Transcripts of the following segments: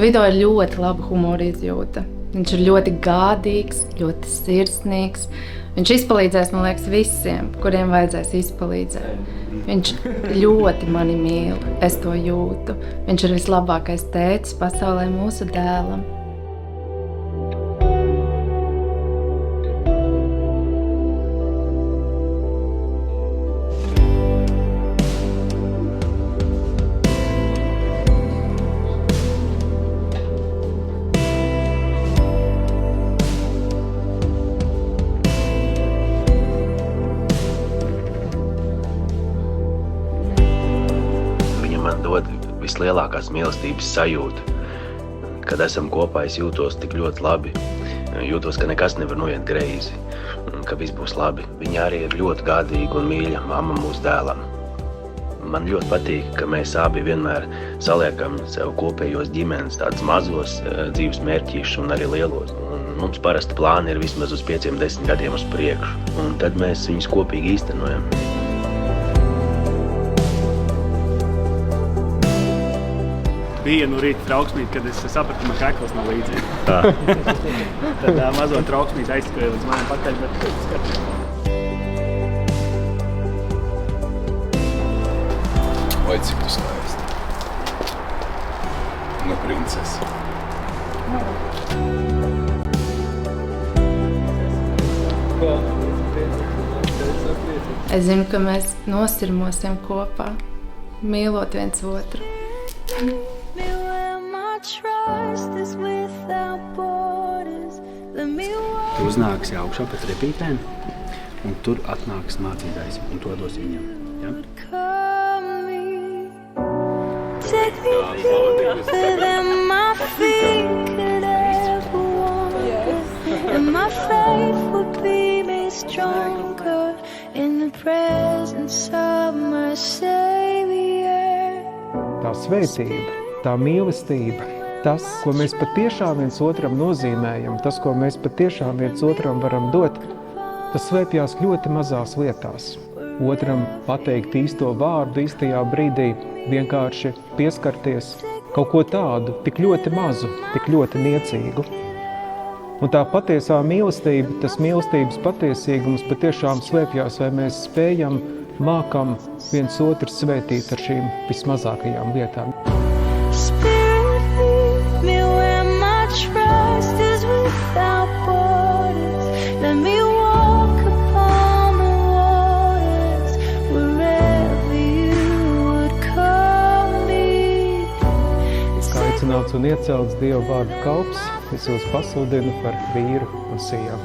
Vido ir ļoti laba humora izjūta. Viņš ir ļoti gādīgs, ļoti sirsnīgs. Viņš izpalīdzēs, man liekas, visiem, kuriem vajadzēs izpalīdzēt. Viņš ļoti mani mīl, es to jūtu. Viņš ir vislabākais tētis pasaulē mūsu dēlam. Man dod vislielākās mīlestības sajūta. Kad esam kopā, es jūtos tik ļoti labi. Jūtos, ka nekas nevar noiet greizi, ka viss būs labi. Viņa arī ir ļoti gādīga un mīļa mamma mūsu dēlam. Man ļoti patīk, ka mēs abi vienmēr saliekam sev kopējos ģimenes, tādus mazos dzīves mērķīšus un arī lielos. Un mums parasti plāni ir vismaz uz 5-10 gadiem uz priekšu, un tad mēs viņus kopīgi īstenojam. Bija rīta trauksmīt, kad es sapratu, ka man kakls nav līdzīgi. Tad mazo trauksmīt aizskrēja līdz manim pakaļ, bet skatu. Vai cik tu skaisti. Nu, princese. Es zinu, ka mēs nosirmosim kopā, mīlot viens otru. Tu uznāksi augšā pēc repītēm, un tur atnāks mācītājs, un to dos viņam. Ja? Tā svētība, tā mīlestība, tas, ko mēs patiešām viens otram nozīmējam, tas, ko mēs patiešām viens otram varam dot, tas slēpjās ļoti mazās lietās. Otram pateikt īsto vārdu īstajā brīdī, vienkārši pieskarties kaut ko tādu, tik ļoti mazu, tik ļoti niecīgu. Un tā patiesā mīlestība, tas mīlestības patiesīgums patiešām slēpjās, vai mēs spējam, mākam viens otru svētīt ar šīm vismazākajām lietām. Aicināts un iecelts Dieva vārdu kalps, es jūs pasludinu par vīru un sievu.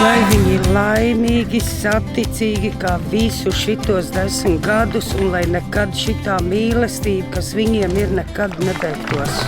Lai viņi ir laimīgi, saticīgi, kā visu šitos 10 gadus, un lai nekad šitā mīlestība, kas viņiem ir, nekad nebeigtos.